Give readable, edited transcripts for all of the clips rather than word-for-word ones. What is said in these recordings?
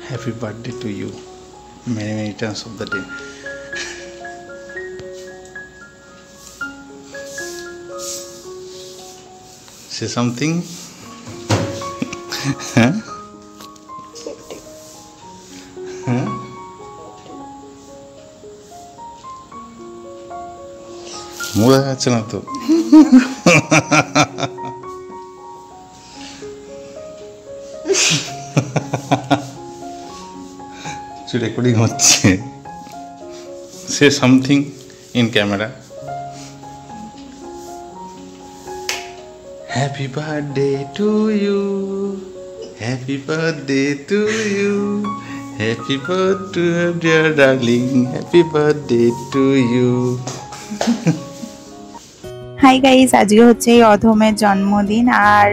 Happy birthday to you many times of the day. Say something. Huh? Huh? মুখ দেখাচ্ছে না তো। Recording হচ্ছে। Say something in camera. Happy birthday to you, happy birthday to you, happy birthday dear darling, happy birthday to you. Hi guys, আজকে হচ্ছে এই অধমের জন্মদিন। আর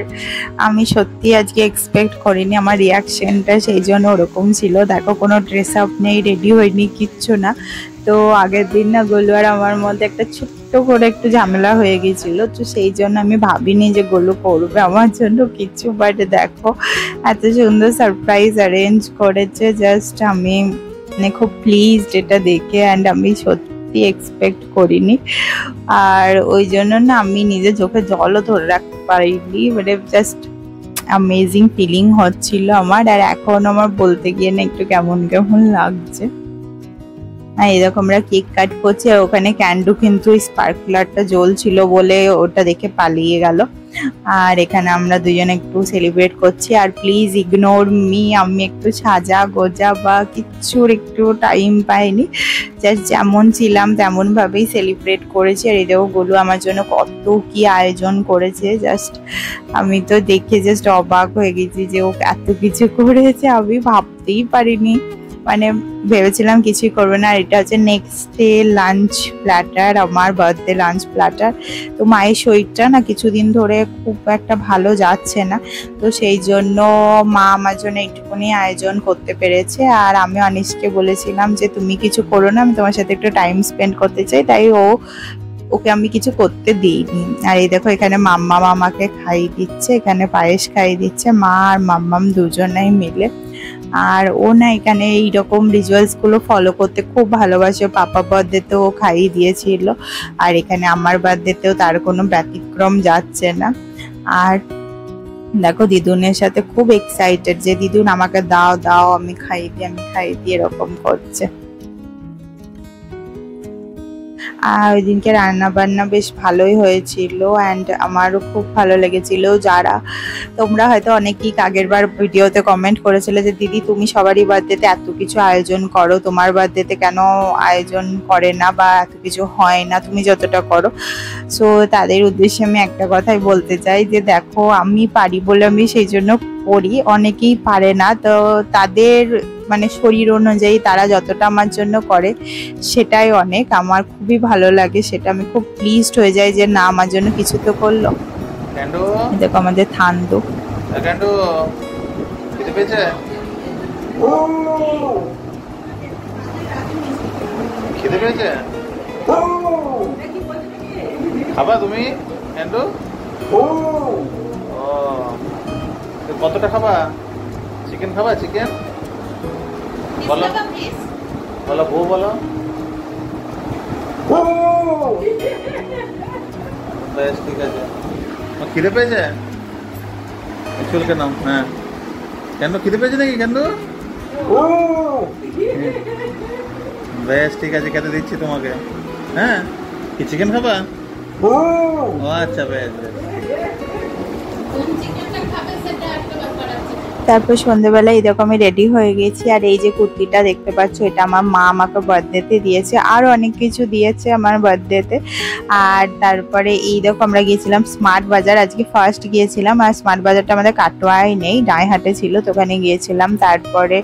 আমি সত্যি আজকে এক্সপেক্ট করিনি আমার রিয়াকশনটা, সেই জন্য ওরকম ছিল। দেখো, কোনো ড্রেস আপ নেই, রেডি হয়নি, কিচ্ছু না। তো আগের দিন না গোলু আর আমার মধ্যে একটা ছোট্ট করে একটু ঝামেলা হয়ে গেছিলো, তো সেই জন্য আমি ভাবিনি যে গোলু করবে আমার জন্য কিছু। বাট দেখো, এত সুন্দর সারপ্রাইজ অ্যারেঞ্জ করেছে, জাস্ট আমি মানে খুব প্লিজড এটা দেখে। অ্যান্ড আমি সত্যি এক্সপেক্ট করিনি, আর ওই জন্য না আমি নিজের চোখে জলও ধরে রাখতে পারিনি। মানে জাস্ট অ্যামেজিং ফিলিং হচ্ছিল আমার। আর এখন আমার বলতে গিয়ে না একটু কেমন কেমন লাগছে। আর এরকম আমরা কেক কাট করছি, আর ওখানে ক্যান্ডু কিন্তু স্পার্কলারটা জ্বলছিল বলে ওটা দেখে পালিয়ে গেল। আর এখানে আমরা দুজনে একটু সেলিব্রেট করছি। আর প্লিজ ইগনোর মি, আমি একটু সাজা গোজা বা কিচ্ছুর একটু টাইম পাইনি। জাস্ট যেমন ছিলাম তেমন ভাবেই সেলিব্রেট করেছি। আর এটাও গোলু আমার জন্য কত কি আয়োজন করেছে, জাস্ট আমি তো দেখে জাস্ট অবাক হয়ে গেছি যে ও এত কিছু করেছে। আমি ভাবতেই পারিনি, মানে ভেবেছিলাম কিছুই করবে না। আর এটা হচ্ছে নেক্সট ডে লাঞ্চ প্ল্যাটার, আমার বার্থডে লাঞ্চ প্ল্যাটার। তো মায়ের শরীরটা না কিছুদিন ধরে খুব একটা ভালো যাচ্ছে না, তো সেই জন্য মা আমার জন্য একটুখানি আয়োজন করতে পেরেছে। আর আমি অনিশকে বলেছিলাম যে তুমি কিছু করো না, আমি তোমার সাথে একটু টাইম স্পেন্ড করতে চাই, তাই ওকে আমি কিছু করতে দিইনি। আর এই দেখো, এখানে মাম্মা মামাকে খাইয়ে দিচ্ছে, এখানে পায়েস খাইয়ে দিচ্ছে মা আর মাম্মাম দুজনেই মিলে। আর ও না এখানে এইরকম রিচুয়ালস গুলো ফলো করতে খুব ভালোবাসে। পাপা বার্থডেতেও খাইয়ে দিয়েছিল, আর এখানে আমার বার্থডেতেও তার কোনো ব্যতিক্রম যাচ্ছে না। আর দেখো, দিদুনের সাথে খুব এক্সাইটেড যে দিদুন আমাকে দাও দাও, আমি খাইয়ে দিই এরকম করছে। আর ওই দিনকে রান্না বান্না বেশ ভালোই হয়েছিল, অ্যান্ড আমারও খুব ভালো লেগেছিল। যারা তোমরা হয়তো অনেকেই আগের বার ভিডিওতে কমেন্ট করেছিলে যে দিদি তুমি সবারই বার্থডেতে এত কিছু আয়োজন করো, তোমার বার্থডেতে কেন আয়োজন করে না বা এত কিছু হয় না, তুমি যতটা করো। সো তাদের উদ্দেশ্যে আমি একটা কথাই বলতে চাই যে দেখো, আমি পারি বলে আমি সেই জন্য করি, অনেকেই পারে না। তো তাদের মানে শরীর অনুযায়ী তারা যতটা আমার জন্য করে সেটাই অনেক। আমার খুবই ভালো লাগে সেটা, আমি খুব প্লিজড হয়ে যাই যে না আমার জন্য কিছু তো করলো। দেখো আমাদের থান্দু খেতে পেয়েছে, খাবা তুমি ক্যান্ডু? কতটা খাবা? চিকেন খাবা? চিকেন বলো, বলো বউ বলো। বেশ ঠিক আছে। খিদে পেয়েছে চুলকে নাম। হ্যাঁ, কেন খিদে পেয়েছে নাকি কেন? বেশ ঠিক আছে, খেতে দিচ্ছি তোমাকে। হ্যাঁ, কি চিকেন খাবা? ও আচ্ছা, বেশ বেশ। তারপর সন্ধ্যেবেলা এই দেখো আমি রেডি হয়ে গেছি। আর এই যে কুর্তিটা দেখতে পাচ্ছ, এটা আমার মা আমাকে বার্থডেতে দিয়েছে, আর অনেক কিছু দিয়েছে আমার বার্থডেতে। আর তারপরে এই দেখো আমরা গিয়েছিলাম স্মার্ট বাজার, আজকে ফার্স্ট গিয়েছিলাম। আর স্মার্ট বাজারটা আমাদের কাটোয়ায় নেই, ডাঁইহাটে ছিল, তো ওখানে গিয়েছিলাম। তারপরে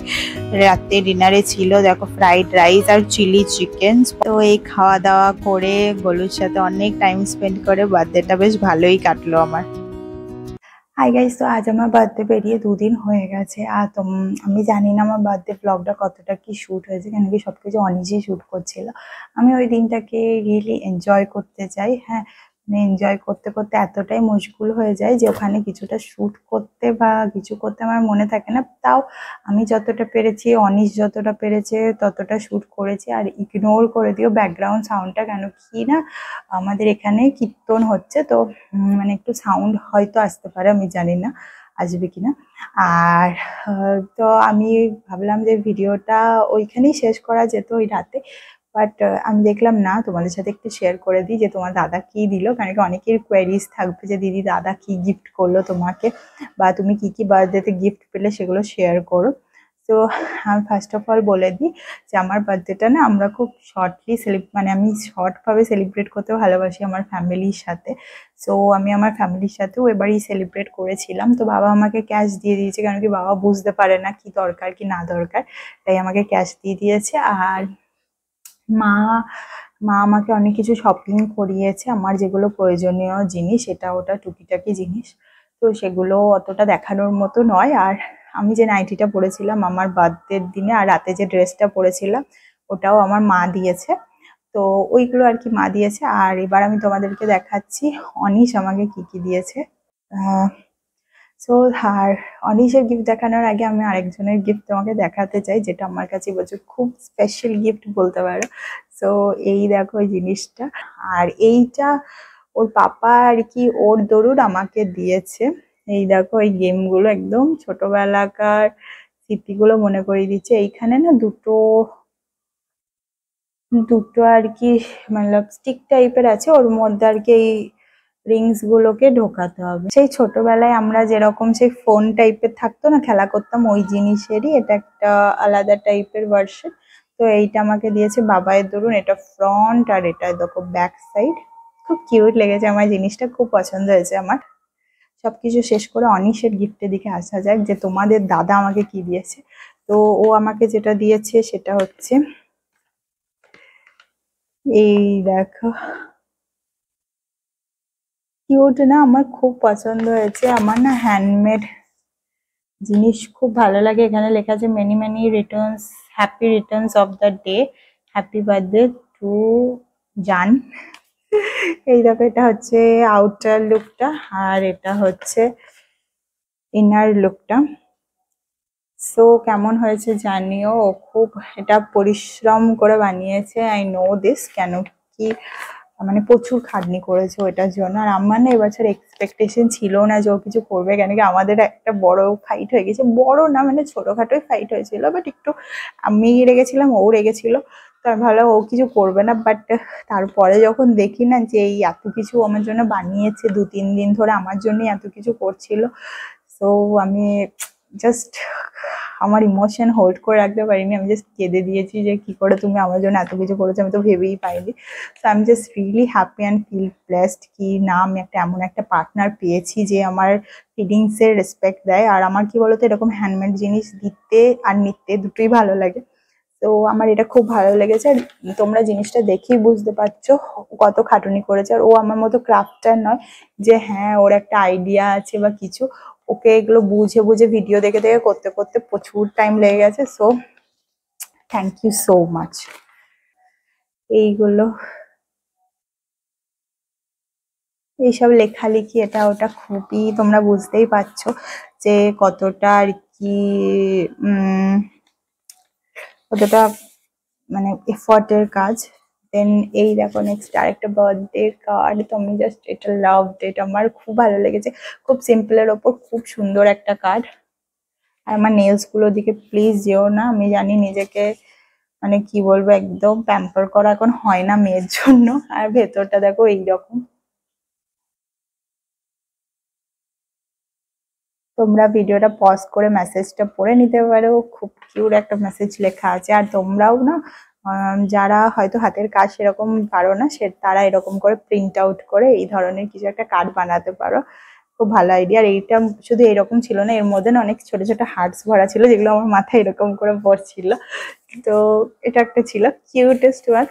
রাতে ডিনারে ছিল দেখো ফ্রাইড রাইস আর চিলি চিকেন। তো এই খাওয়া দাওয়া করে গোলুর সাথে অনেক টাইম স্পেন্ড করে বার্থডেটা বেশ ভালোই কাটলো আমার। হাই গাইস, তো আজ আমার বার্থডে পেরিয়ে 2 দিন হয়ে গেছে। আর আমি জানি না আমার বার্থডে ব্লগটা কতটা কি শ্যুট হয়েছে, কেন কি সবকিছু অনিজই শ্যুট করছিল। আমি ওই দিনটাকে রিয়েলি এনজয় করতে চাই। হ্যাঁ, মানে এনজয় করতে করতে এতটাই মশগুল হয়ে যায় যে ওখানে কিছুটা শ্যুট করতে বা কিছু করতে আমার মনে থাকে না। তাও আমি যতটা পেরেছি, অনিশ যতটা পেরেছে ততটা শ্যুট করেছি। আর ইগনোর করে দিও ব্যাকগ্রাউন্ড সাউন্ডটা, কেন কি না আমাদের এখানে কীর্তন হচ্ছে, তো মানে একটু সাউন্ড হয়তো আসতে পারে, আমি জানি না আসবে কিনা। আর তো আমি ভাবলাম যে ভিডিওটা ওইখানেই শেষ করা যেত ওই রাতে, বাট আমি দেখলাম না, তোমাদের সাথে একটু শেয়ার করে দিই যে তোমার দাদা কি দিল। কারণ কি অনেকের কোয়ারিজ থাকবে যে দিদি দাদা কি গিফট করলো তোমাকে, বা তুমি কি কি বার্থডেতে গিফট পেলে সেগুলো শেয়ার করো। তো আমি ফার্স্ট অফ অল বলে দিই যে আমার বার্থডেটা না আমরা খুব শর্টলি মানে আমি শর্টভাবে সেলিব্রেট করতে ভালোবাসি আমার ফ্যামিলির সাথে। সো আমি আমার ফ্যামিলির সাথেও এবারই সেলিব্রেট করেছিলাম। তো বাবা আমাকে ক্যাশ দিয়ে দিয়েছে, কারণ কি বাবা বুঝতে পারে না কি দরকার কি না দরকার, তাই আমাকে ক্যাশ দিয়ে দিয়েছে। আর মা মা আমাকে অনেক কিছু শপিং করিয়েছে, আমার যেগুলো প্রয়োজনীয় জিনিস, এটা ওটা টুকিটাকি জিনিস, তো সেগুলো অতটা দেখানোর মতো নয়। আর আমি যে নাইটিটা পরেছিলাম আমার বার্থডের দিনে, আর রাতে যে ড্রেসটা পরেছিলাম ওটাও আমার মা দিয়েছে। তো ওইগুলো আর কি মা দিয়েছে। আর এবার আমি তোমাদেরকে দেখাচ্ছি অনিশ আমাকে কি কি দিয়েছে। সো আর অনিশের গিফট দেখানোর আগে আমি আরেকজনের গিফট তোমাকে দেখাতে চাই, যেটা আমার কাছে বলছে খুব স্পেশাল গিফট বলতে পারো। সো এই দেখো এই জিনিসটা, আর এইটা ওর পাপা আর কি ওর দরুন আমাকে দিয়েছে। এই দেখো এই গেমগুলো একদম ছোটবেলাকার স্মৃতিগুলো মনে করিয়ে দিচ্ছে। এইখানে না দুটো দুটো আর কি মানে স্টিক টাইপের আছে, ওর মধ্যে আর কি এই রিংস গুলোকে ঢোকাতে হবে। সেই ছোটবেলায় আমরা যেরকম সেই ফোন টাইপের থাকতো না, খেলা করতাম, ওই জিনিসেরই এটা একটা আলাদা টাইপের ভার্সন। তো এইটা আমাকে দিয়েছে বাবাইয়ের দরুন, এটা ফ্রন্ট আর এটা দেখো ব্যাক সাইড। খুব কিউট লেগেছে আমার জিনিসটা, খুব পছন্দ হয়েছে আমার। সবকিছু শেষ করে অনিশের গিফটের দিকে আসা যাক, যে তোমাদের দাদা আমাকে কি দিয়েছে। তো ও আমাকে যেটা দিয়েছে সেটা হচ্ছে এই দেখো, কিউট না, আমার খুব পছন্দ হয়েছে। আমার না হ্যান্ডমেড জিনিস খুব ভালো লাগে। এখানে লেখা আছে many many Returns, happy Returns of the day, happy birthday two জান। এই দেখো এটা হচ্ছে আউটার লুকটা, আর এটা হচ্ছে ইনার লুকটা। সো কেমন হয়েছে জানিও। ও খুব এটা পরিশ্রম করে বানিয়েছে, আই নো দিস, কেন কি মানে প্রচুর খাটনি করেছে ওটার জন্য। আর আমার না এবছর এক্সপেকটেশন ছিল না যে ও কিছু করবে, কেন কি আমাদের একটা বড় ফাইট হয়ে গেছে, বড় না মানে ছোটখাটোই ফাইট হয়েছিল, বাট একটু আমি রেগেছিলাম, ও রেগেছিল। তো আমি ভাবলাম ও কিছু করবে না, বাট তারপরে যখন দেখি না যে এই এত কিছু আমার জন্য বানিয়েছে, 2-3 দিন ধরে আমার জন্যই এত কিছু করছিল, সো আমি জাস্ট আমার ইমোশন হোল্ড করে রাখতে পারিনি, আমি জাস্ট কেঁদে দিয়েছি যে কি করে তুমি আমার জন্য এত কিছু করেছো, আমি তো ভেবেই পাইনি। So I am just really happy and feel blessed কি না আমি একটা এমন একটা পার্টনার পেয়েছি যে আমার ফিলিংসের রেসপেক্ট দেয়। আর আমার কি বলতো এরকম হ্যান্ডমেড জিনিস দিতে আর নিতে দুটোই ভালো লাগে। তো আমার এটা খুব ভালো লেগেছে। আর তোমরা জিনিসটা দেখেই বুঝতে পারছো কত খাটুনি করেছে। আর ও আমার মতো ক্রাফটার নয় যে হ্যাঁ ওর একটা আইডিয়া আছে বা কিছু, ওকে এগুলো বুঝে বুঝে ভিডিও দেখে দেখে করতে করতে প্রচুর টাইম লেগে গেছে। So thank you so much. এইগুলো এইসব লেখালেখি এটা ওটা খুবই তোমরা বুঝতেই পারছো যে কতটা আর কি কতটা মানে এফর্টের কাজ। দেন এই দেখো নেক্সট আরেকটা বার্থডে কার্ড, তো আমি জাস্ট এটা লাভ ডেট, আমার খুব ভালো লেগেছে, খুব সিম্পলের ওপর খুব সুন্দর একটা কার্ড। আর আমার নেলস গুলোর দিকে প্লিজ যেও না, আমি জানি নিজেকে মানে কি বলবো একদম প্যাম্পার করা এখন হয় না মেয়ের জন্য। আর ভেতরটা দেখো এইরকম, তোমরা ভিডিওটা পজ করে মেসেজটা পড়ে নিতে পারো, খুব কিউট একটা মেসেজ লেখা আছে। আর তোমরাও না যারা হয়তো হাতের কাজ সেরকম পারো না, তারা এরকম করে প্রিন্ট আউট করে এই ধরনের কিছু একটা কার্ড বানাতে পারো, খুব ভালো আইডিয়া। আর এইটা শুধু এরকম ছিল না, এর মধ্যে না অনেক ছোট ছোট হার্টস ভরা ছিল, যেগুলো আমার মাথায় এরকম করে পড়ছিল। তো এটা একটা ছিল কিউটেস্ট ওয়ান।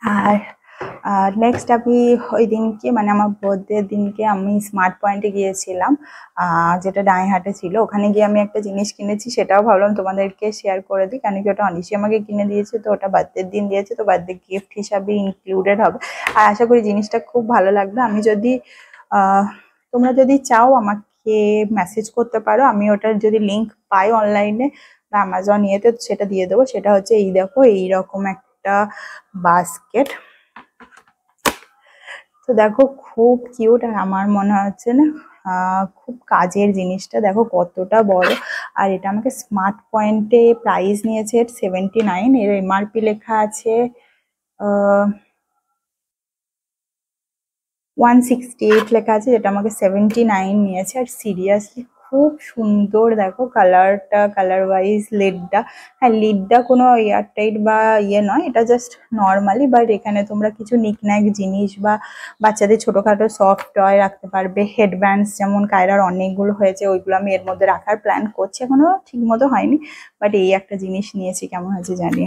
আর আর নেক্সট আমি ওই দিনকে মানে আমার বার্থডের দিনকে আমি স্মার্ট পয়েন্টে গিয়েছিলাম, যেটা ডাইহাটে ছিল। ওখানে গিয়ে আমি একটা জিনিস কিনেছি, সেটাও ভাবলাম তোমাদেরকে শেয়ার করে দিই, কেন কি ওটা অনিশি আমাকে কিনে দিয়েছে, তো ওটা বার্থডের দিন দিয়েছে, তো বার্থডে গিফট হিসাবে ইনক্লুডেড হবে। আর আশা করি জিনিসটা খুব ভালো লাগবে। আমি যদি তোমরা যদি চাও আমাকে মেসেজ করতে পারো, আমি ওটার যদি লিঙ্ক পাই অনলাইনে বা অ্যামাজন ইয়েতে সেটা দিয়ে দেবো। সেটা হচ্ছে এই দেখো, এইরকম একটা বাস্কেট। তো দেখো খুব কিউট, আর আমার মনে হচ্ছে না খুব কাজের জিনিসটা। দেখো কতটা বড়, আর এটা আমাকে স্মার্ট পয়েন্টে প্রাইস নিয়েছে 79, এর এমআরপি লেখা আছে 168 লেখা আছে, যেটা আমাকে 79 নিয়েছে। আর সিরিয়াসলি খুব সুন্দর, দেখো কালারটা, কালার ওয়াইজ লিডটা, হ্যাঁ লিডটা কোনো এয়ার টাইট বা ইয়ে নয়, এটা জাস্ট নর্মালি। বাট এখানে তোমরা কিছু নিকন্যাক জিনিস বা বাচ্চাদের ছোটোখাটো সফট টয় রাখতে পারবে। হেডব্যান্ডস যেমন কায়রার অনেকগুলো হয়েছে, ওইগুলো আমি এর মধ্যে রাখার প্ল্যান করছি, এখনো ঠিক মতো হয়নি। বাট এই একটা জিনিস নিয়েছি, কেমন হয়েছে জানি।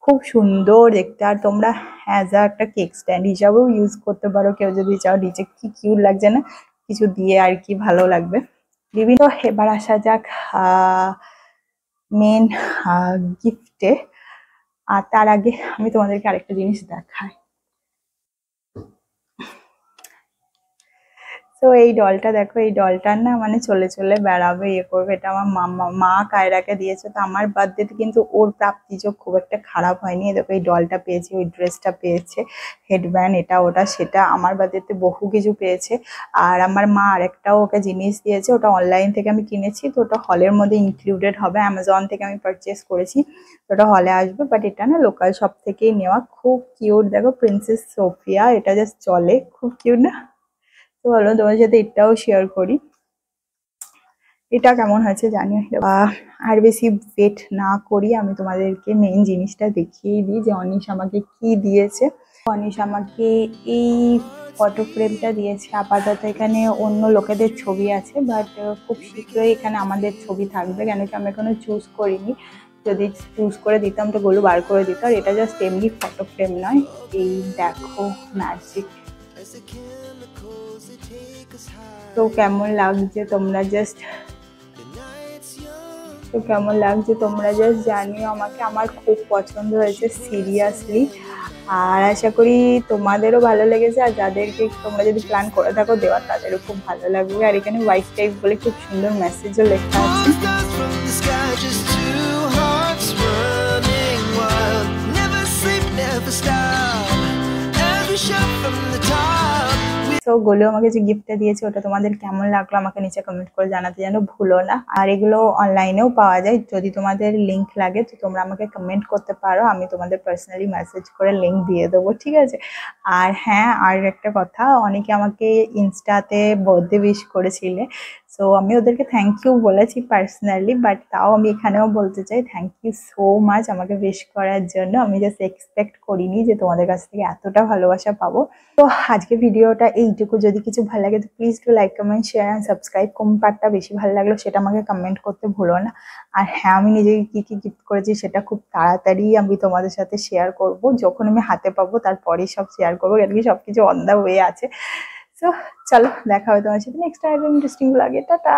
খুব সুন্দর দেখতে, আর তোমরা অ্যাজ একটা কেক স্ট্যান্ড হিসাবেও ইউজ করতে পারো কেউ যদি চাও। নিচে কি কিউট লাগছে না, কিছু দিয়ে আর কি ভালো লাগবে বিভিন্ন। এবার আসা যাক মেন গিফটে। আর তার আগে আমি তোমাদেরকে আরেকটা জিনিস দেখাই। তো এই ডলটা দেখো, এই ডলটার না মানে চলে চলে বেড়াবে, ইয়ে করবে। এটা আমার মা কায়রাকে দিয়েছে। তো আমার বার্থডেতে কিন্তু ওর প্রাপ্তিযোগ খুব একটা খারাপ হয়নি। দেখো এই ডলটা পেয়েছে, ওই ড্রেসটা পেয়েছে, হেডব্যান্ড, এটা ওটা সেটা। আমার বার্থডেতে বহু কিছু পেয়েছে। আর আমার মা আরেকটাও ওকে জিনিস দিয়েছে, ওটা অনলাইন থেকে আমি কিনেছি, তো ওটা হলের মধ্যে ইনক্লুডেড হবে। অ্যামাজন থেকে আমি পারচেস করেছি, তো ওটা হলে আসবে। বাট এটা না লোকাল শপ থেকেই নেওয়া, খুব কিউট। দেখো প্রিন্সেস সোফিয়া, এটা জাস্ট চলে, খুব কিউট না? তো বলো তোমার সাথে এটাও শেয়ার করি, এটা কেমন হয়েছে জানিও। আর বেশি ওয়েট না করি, আমি তোমাদেরকে মেইন জিনিসটা দেখিয়ে দিই যে অনিশ আমাকে কি দিয়েছে। অনিশ আমাকে এই ফটো ফ্রেমটা দিয়েছে। আপাতত এখানে অন্য লোকেদের ছবি আছে, বাট খুব শীঘ্রই এখানে আমাদের ছবি থাকবে, কেন কি আমি এখনো চুজ করিনি। যদি চুজ করে দিতাম তো গোলু বার করে দিত। আর এটা জাস্ট এমনি ফটো ফ্রেম নয়, এই দেখো ম্যাজিক। তো কেমন লাগছে তোমরা জাস্ট জানিও আমাকে। আমার খুব পছন্দ হয়েছে সিরিয়াসলি, আর আশা করি তোমাদেরও ভালো লেগেছে। আর যাদেরকে তোমরা যদি প্ল্যান করে থাকো দেওয়ার, তাদেরও খুব ভালো লাগবে। আর এখানে ওয়াইফ টাইপ বলে খুব সুন্দর মেসেজও লেখা আছে। তো গোলু আমাকে যে গিফটটা দিয়েছে ওটা তোমাদের কেমন লাগলো আমাকে নিচে কমেন্ট করে জানাতে যেন ভুলো না। আর এগুলো অনলাইনেও পাওয়া যায়, যদি তোমাদের লিঙ্ক লাগে তো তোমরা আমাকে কমেন্ট করতে পারো, আমি তোমাদের পার্সোনালি মেসেজ করে লিঙ্ক দিয়ে দেবো, ঠিক আছে? আর হ্যাঁ, আর একটা কথা, অনেকে আমাকে ইনস্টাতে বার্থডে উইশ করেছিলে, সো আমি ওদেরকে থ্যাংক ইউ বলেছি পার্সোনালি। বাট তাও আমি এখানেও বলতে চাই থ্যাংক ইউ সো মাচ আমাকে উইশ করার জন্য। আমি জাস্ট এক্সপেক্ট করিনি যে তোমাদের কাছ থেকে এতটা ভালোবাসা পাবো। তো আজকে ভিডিওটা এইটুকু। যদি কিছু ভালো লাগে তো please to like, comment, share and subscribe. কোন পার্টটা বেশি ভালো লাগলো সেটা আমাকে কমেন্ট করতে ভুলো না। আর হ্যাঁ, আমি নিজেকে কী কী গিফট করেছি সেটা খুব তাড়াতাড়ি আমি তোমাদের সাথে শেয়ার করব। যখন আমি হাতে পাবো তারপরেই সব শেয়ার করবো, কেন কি সব কিছু অন দ্য ওয়ে আছে। সো চলো, দেখা হবে তোমার সাথে নেক্সট টাইম ইন্টারেস্টিং লাগে। টাটা।